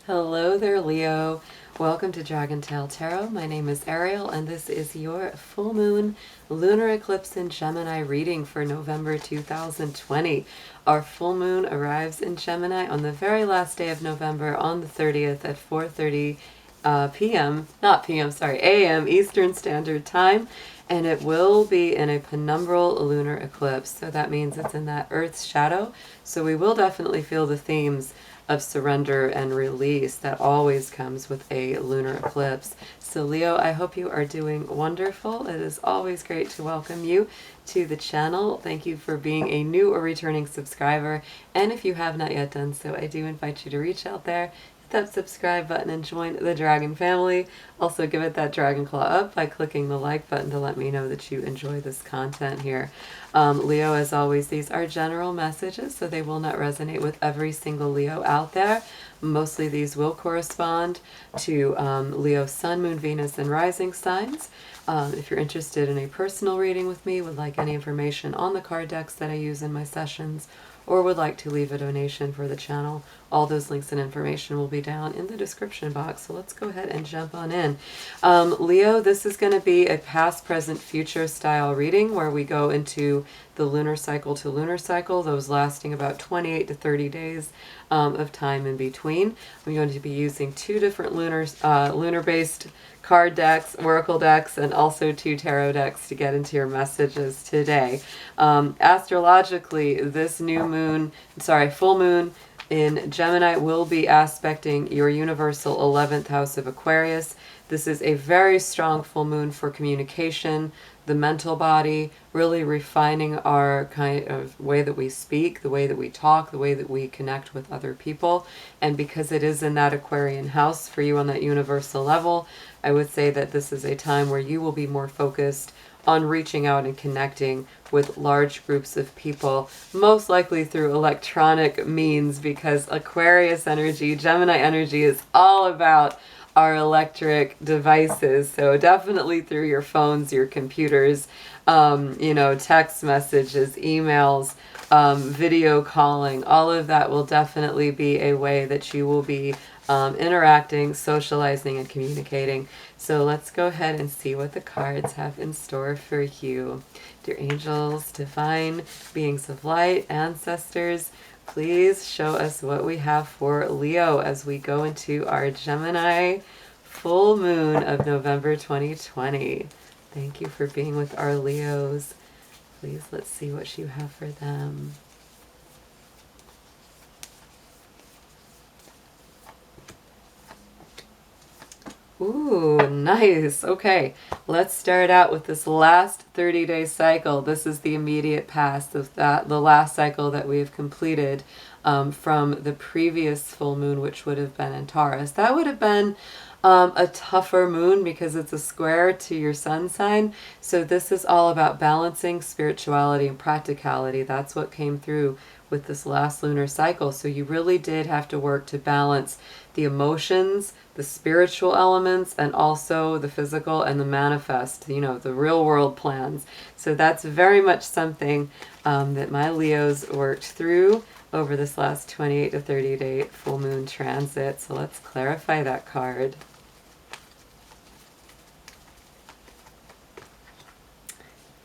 Hello there, Leo. Welcome to DragonTaleTarot. My name is Ariel, and this is your full moon lunar eclipse in Gemini reading for November 2020. Our full moon arrives in Gemini on the very last day of November on the 30th at 4:30 a.m. Eastern Standard Time, and it will be in a penumbral lunar eclipse. So that means it's in that Earth's shadow. So we will definitely feel the themes of surrender and release that always comes with a lunar eclipse. So Leo, I hope you are doing wonderful. It is always great to welcome you to the channel. Thank you for being a new or returning subscriber. And if you have not yet done so, I do invite you to reach out there, hit that subscribe button and join the Dragon family. Also give it that dragon claw up by clicking the like button to let me know that you enjoy this content here. Leo, as always, these are general messages, so they will not resonate with every single Leo out there. Mostly these will correspond to Leo's Sun, Moon, Venus, and Rising signs. If you're interested in a personal reading with me, would like any information on the card decks that I use in my sessions, or would like to leave a donation for the channel, all those links and information will be down in the description box. So let's go ahead and jump on in. Leo, this is going to be a past, present, future style reading where we go into the lunar cycle to lunar cycle, those lasting about 28 to 30 days of time in between. I'm going to be using two different lunar-based card decks, oracle decks, and also two tarot decks to get into your messages today. Astrologically, this full moon in Gemini will be aspecting your universal 11th house of Aquarius. This is a very strong full moon for communication, the mental body, really refining our kind of way that we speak, the way that we talk, the way that we connect with other people. And because it is in that Aquarian house for you on that universal level, I would say that this is a time where you will be more focused on reaching out and connecting with large groups of people, most likely through electronic means, because Aquarius energy, Gemini energy is all about our electric devices. So definitely through your phones, your computers, text messages, emails, video calling, all of that will definitely be a way that you will be interacting, socializing, and communicating. So let's go ahead and see what the cards have in store for you. Dear angels, divine beings of light, ancestors, please show us what we have for Leo as we go into our Gemini full moon of November 2020. Thank you for being with our Leos. Please, let's see what you have for them. Ooh, nice. Okay, let's start out with this last 30-day cycle. This is the immediate past of the last cycle that we have completed from the previous full moon, which would have been in Taurus. That would have been a tougher moon because it's a square to your sun sign. So this is all about balancing spirituality and practicality. That's what came through with this last lunar cycle. So you really did have to work to balance the emotions, the spiritual elements, and also the physical and the manifest, the real world plans. So that's very much something that my Leos worked through over this last 28 to 30 day full moon transit. So let's clarify that card.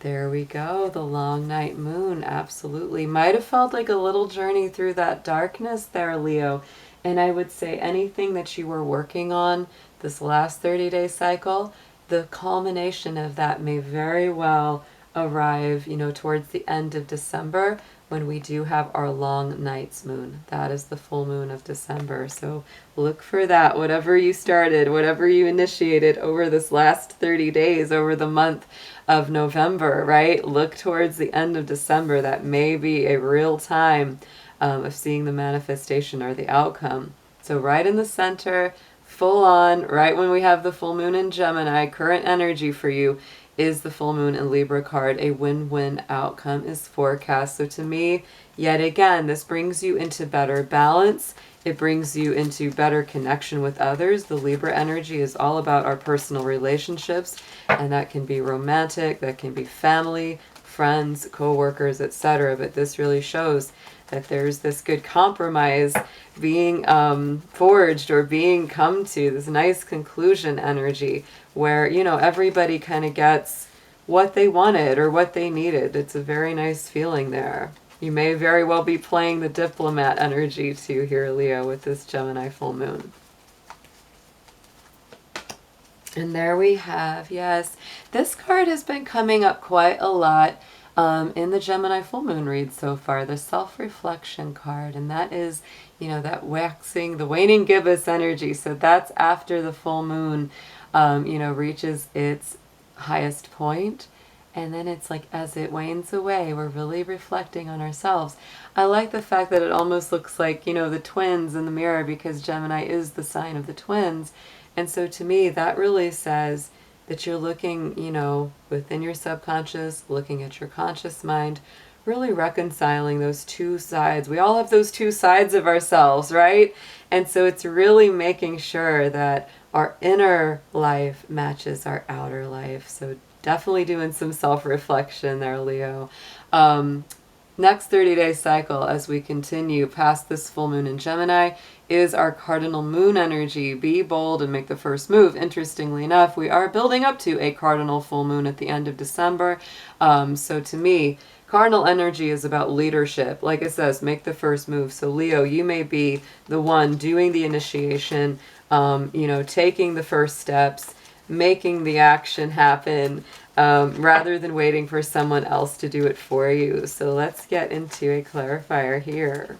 There we go, the long night moon, absolutely. Might have felt like a little journey through that darkness there, Leo. And I would say anything that you were working on this last 30-day cycle, the culmination of that may very well arrive, towards the end of December when we do have our long night's moon. That is the full moon of December. So look for that. Whatever you started, whatever you initiated over this last 30 days, over the month of November, right? Look towards the end of December. That may be a real time of seeing the manifestation or the outcome. So right in the center, full on, right when we have the full moon in Gemini, current energy for you is the full moon in Libra card. A win-win outcome is forecast. So to me, yet again, this brings you into better balance. It brings you into better connection with others. The Libra energy is all about our personal relationships, and that can be romantic, that can be family, friends, co-workers, etc. But this really shows that there's this good compromise being forged or being come to, this nice conclusion energy where, you know, everybody kind of gets what they wanted or what they needed. It's a very nice feeling there. You may very well be playing the diplomat energy too here, Leo, with this Gemini full moon. And there we have, yes, this card has been coming up quite a lot in the Gemini full moon read so far, the self-reflection card. And that is, you know, that waxing, the waning gibbous energy. So that's after the full moon, you know, reaches its highest point. And then it's like as it wanes away, we're really reflecting on ourselves. I like the fact that it almost looks like, you know, the twins in the mirror, because Gemini is the sign of the twins. And so to me, that really says that you're looking, you know, within your subconscious, looking at your conscious mind, really reconciling those two sides. We all have those two sides of ourselves, right? And so it's really making sure that our inner life matches our outer life. So definitely doing some self-reflection there, Leo. Next 30-day cycle, as we continue past this full moon in Gemini, is our cardinal moon energy. Be bold and make the first move. Interestingly enough, we are building up to a cardinal full moon at the end of December. So to me, cardinal energy is about leadership. Like it says, make the first move. So Leo, you may be the one doing the initiation, you know, taking the first steps, making the action happen, rather than waiting for someone else to do it for you. So let's get into a clarifier here.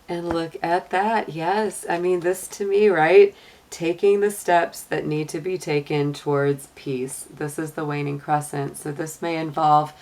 And look at that. Yes, I mean, this to me, right? Taking the steps that need to be taken towards peace. This is the waning crescent. So this may involve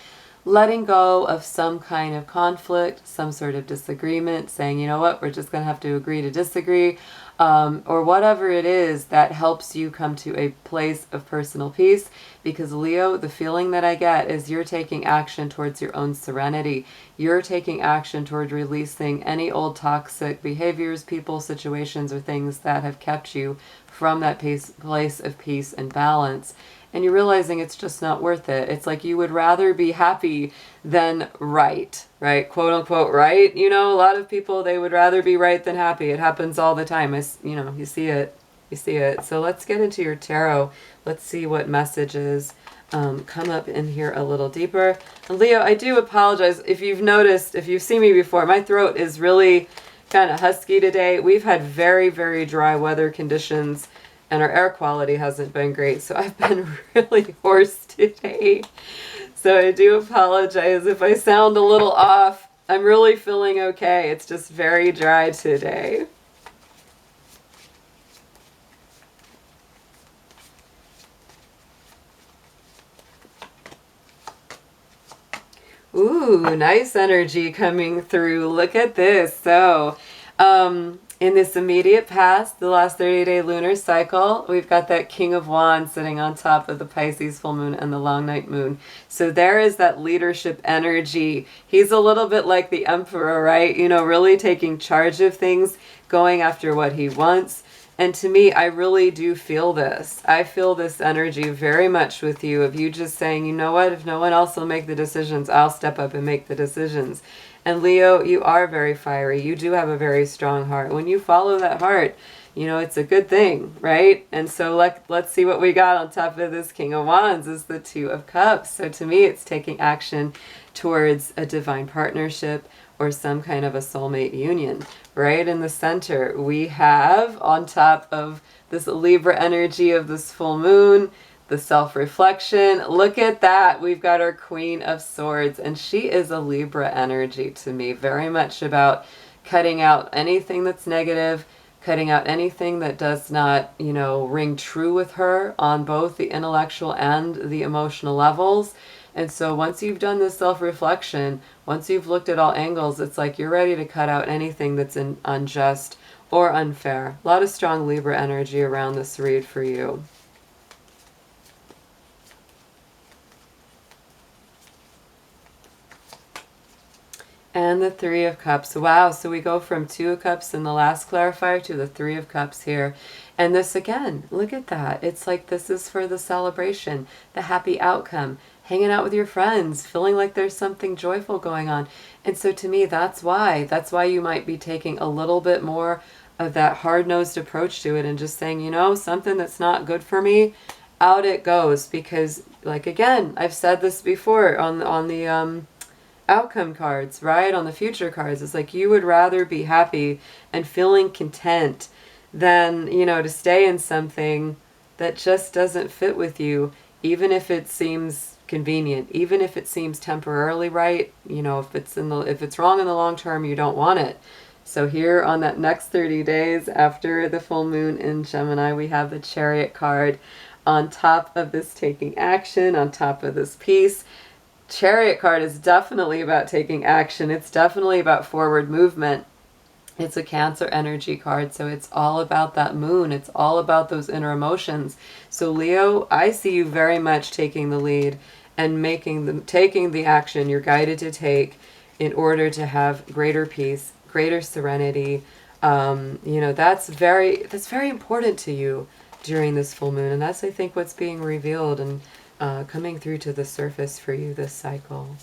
letting go of some kind of conflict, some sort of disagreement, saying, you know what, we're just going to have to agree to disagree, or whatever it is that helps you come to a place of personal peace. Because Leo, the feeling that I get is you're taking action towards your own serenity. You're taking action toward releasing any old toxic behaviors, people, situations, or things that have kept you from that place of peace and balance. And you're realizing it's just not worth it. It's like you would rather be happy than right? Quote unquote, right? You know, a lot of people, they would rather be right than happy. It happens all the time. You know, you see it. You see it. So let's get into your tarot. Let's see what messages come up in here a little deeper. And Leo, I do apologize. If you've noticed, if you've seen me before, my throat is really kind of husky today. We've had very, very dry weather conditions, and our air quality hasn't been great. So I've been really hoarse today. So I do apologize if I sound a little off. I'm really feeling okay. It's just very dry today. Ooh, nice energy coming through. Look at this. So, in this immediate past, the last 30-day lunar cycle, we've got that King of Wands sitting on top of the Pisces full moon and the long night moon. So there is that leadership energy. He's a little bit like the Emperor, right? You know, really taking charge of things, going after what he wants. And to me, I really do feel this. I feel this energy very much with you, of you just saying, you know what, if no one else will make the decisions, I'll step up and make the decisions. And Leo, you are very fiery. You do have a very strong heart. When you follow that heart, you know, it's a good thing, right? And so let's see what we got on top of this King of Wands is the Two of Cups. So to me, it's taking action towards a divine partnership or some kind of a soulmate union. Right in the center, we have on top of this Libra energy of this full moon, the self-reflection. Look at that. We've got our Queen of Swords, and she is a Libra energy to me. Very much about cutting out anything that's negative, cutting out anything that does not, you know, ring true with her on both the intellectual and the emotional levels. And so once you've done this self-reflection, once you've looked at all angles, it's like you're ready to cut out anything that's unjust or unfair. A lot of strong Libra energy around this read for you. And the Three of Cups. Wow, so we go from Two of Cups in the last clarifier to the Three of Cups here. And this again, look at that. It's like this is for the celebration, the happy outcome, hanging out with your friends, feeling like there's something joyful going on. And so to me, that's why you might be taking a little bit more of that hard-nosed approach to it and just saying, you know, something that's not good for me, out it goes. Because, like, again, I've said this before on the outcome cards, right? On the future cards, it's like you would rather be happy and feeling content than, you know, to stay in something that just doesn't fit with you, even if it seems convenient, even if it seems temporarily right. You know, if it's wrong in the long term, you don't want it. So here on that next 30 days after the full moon in Gemini, we have the Chariot card on top of this taking action, on top of this peace. Chariot card is definitely about taking action. It's definitely about forward movement. It's a Cancer energy card, so it's all about that moon. It's all about those inner emotions. So Leo, I see you very much taking the lead and taking the action you're guided to take in order to have greater peace, greater serenity. You know, that's very important to you during this full moon, and that's, I think, what's being revealed and coming through to the surface for you this cycle.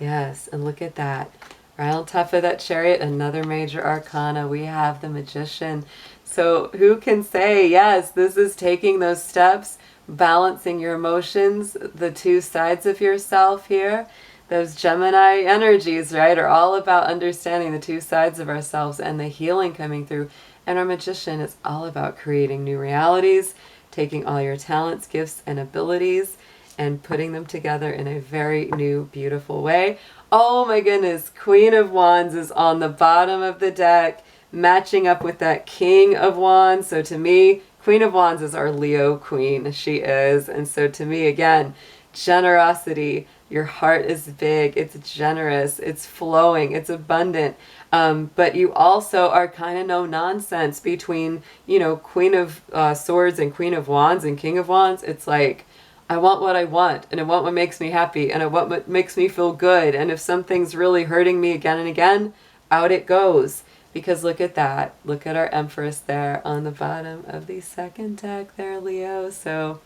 Yes, and look at that. Right on top of that Chariot, another major arcana, we have the Magician. So who can say, yes, this is taking those steps, balancing your emotions, the two sides of yourself here. Those Gemini energies, right, are all about understanding the two sides of ourselves and the healing coming through. And our Magician is all about creating new realities, taking all your talents, gifts, and abilities and putting them together in a very new, beautiful way. Oh my goodness, Queen of Wands is on the bottom of the deck, matching up with that King of Wands. So to me, Queen of Wands is our Leo queen. She is. And so to me, again, generosity. Your heart is big. It's generous. It's flowing. It's abundant. But you also are kind of no nonsense between, you know, Queen of Swords and Queen of Wands and King of Wands. It's like, I want what I want, and I want what makes me happy, and I want what makes me feel good. And if something's really hurting me again and again, out it goes. Because look at that. Look at our Empress there on the bottom of the second deck there, Leo. So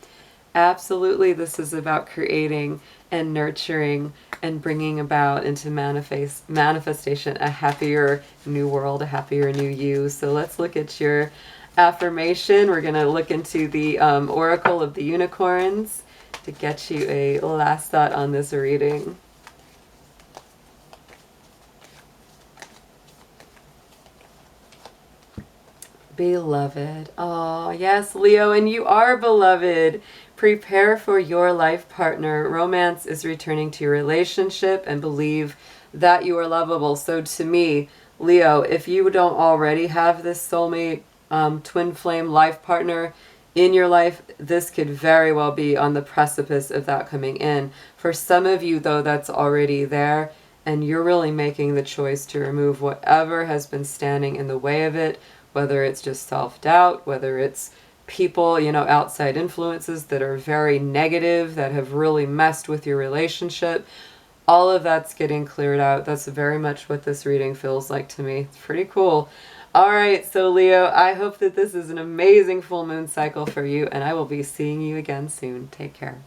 absolutely, this is about creating and nurturing and bringing about into manifestation a happier new world, a happier new you. So let's look at your affirmation. We're going to look into the Oracle of the Unicorns to get you a last thought on this reading. Beloved. Oh, yes, Leo, and you are beloved. Prepare for your life partner. Romance is returning to your relationship, and believe that you are lovable. So to me, Leo, if you don't already have this soulmate, twin flame life partner in your life, this could very well be on the precipice of that coming in. For some of you, though, that's already there, and you're really making the choice to remove whatever has been standing in the way of it, whether it's just self-doubt, whether it's people, you know, outside influences that are very negative, that have really messed with your relationship. All of that's getting cleared out. That's very much what this reading feels like to me. It's pretty cool. All right, so Leo, I hope that this is an amazing full moon cycle for you, and I will be seeing you again soon. Take care.